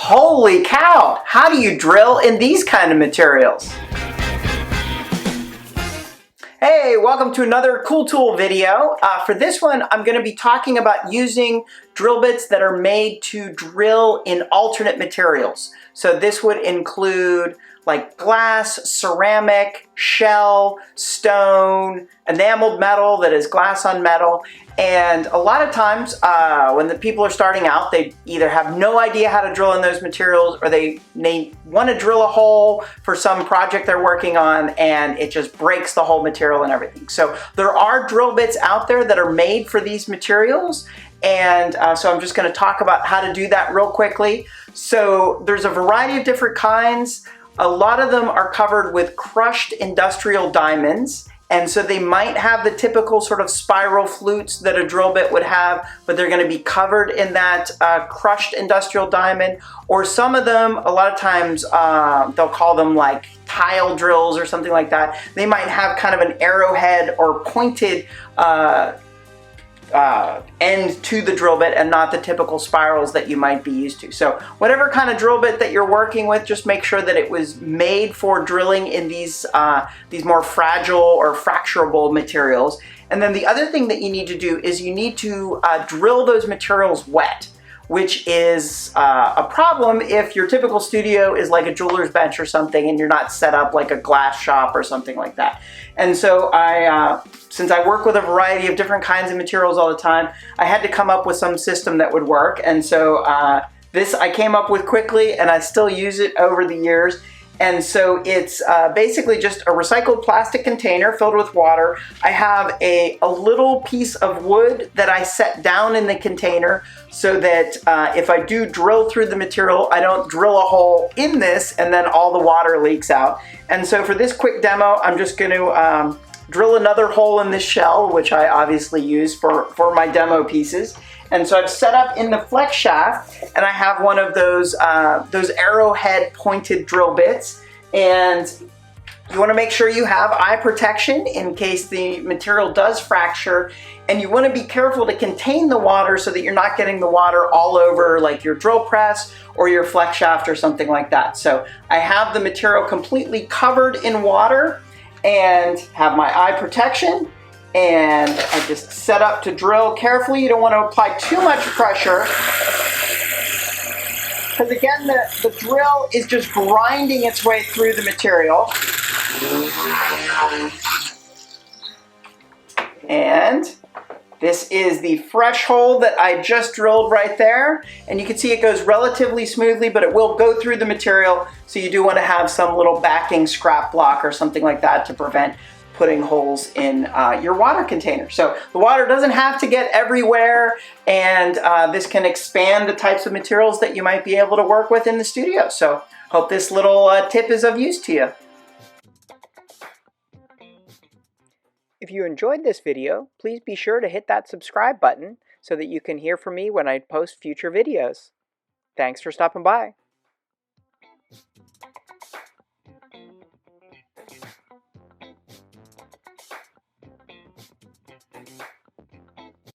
Holy cow! How do you drill in these kind of materials? Hey, welcome to another Cool Tool video. For this one, I'm going to be talking about using drill bits that are made to drill in alternate materials. So this would include like glass, ceramic, shell, stone, enameled metal that is glass on metal. And a lot of times when the people are starting out, they either have no idea how to drill in those materials, or they want to drill a hole for some project they're working on and it just breaks the whole material and everything. So there are drill bits out there that are made for these materials. And so I'm just going to talk about how to do that real quickly. So there's a variety of different kinds. A lot of them are covered with crushed industrial diamonds. And so they might have the typical sort of spiral flutes that a drill bit would have, but they're going to be covered in that crushed industrial diamond. Or some of them, a lot of times, they'll call them like tile drills or something like that. They might have kind of an arrowhead or pointed end to the drill bit and not the typical spirals that you might be used to. So whatever kind of drill bit that you're working with, just make sure that it was made for drilling in these more fragile or fracturable materials. And then the other thing that you need to do is you need to drill those materials wet, which is a problem if your typical studio is like a jeweler's bench or something and you're not set up like a glass shop or something like that. And so since I work with a variety of different kinds of materials all the time, I had to come up with some system that would work. And so this I came up with quickly, and I still use it over the years. And so it's basically just a recycled plastic container filled with water. I have a little piece of wood that I set down in the container so that if I do drill through the material, I don't drill a hole in this and then all the water leaks out. And so for this quick demo, I'm just going to drill another hole in this shell, which I obviously use for my demo pieces. And so I've set up in the flex shaft, and I have one of those arrowhead pointed drill bits. And you want to make sure you have eye protection in case the material does fracture. And you want to be careful to contain the water so that you're not getting the water all over like your drill press or your flex shaft or something like that. So I have the material completely covered in water and have my eye protection. And I just set up to drill carefully. You don't want to apply too much pressure, because again, the drill is just grinding its way through the material. And this is the fresh hole that I just drilled right there. And you can see it goes relatively smoothly, but it will go through the material. So you do want to have some little backing scrap block or something like that to prevent putting holes in your water container. So the water doesn't have to get everywhere, and this can expand the types of materials that you might be able to work with in the studio. So hope this little tip is of use to you. If you enjoyed this video, please be sure to hit that subscribe button so that you can hear from me when I post future videos. Thanks for stopping by.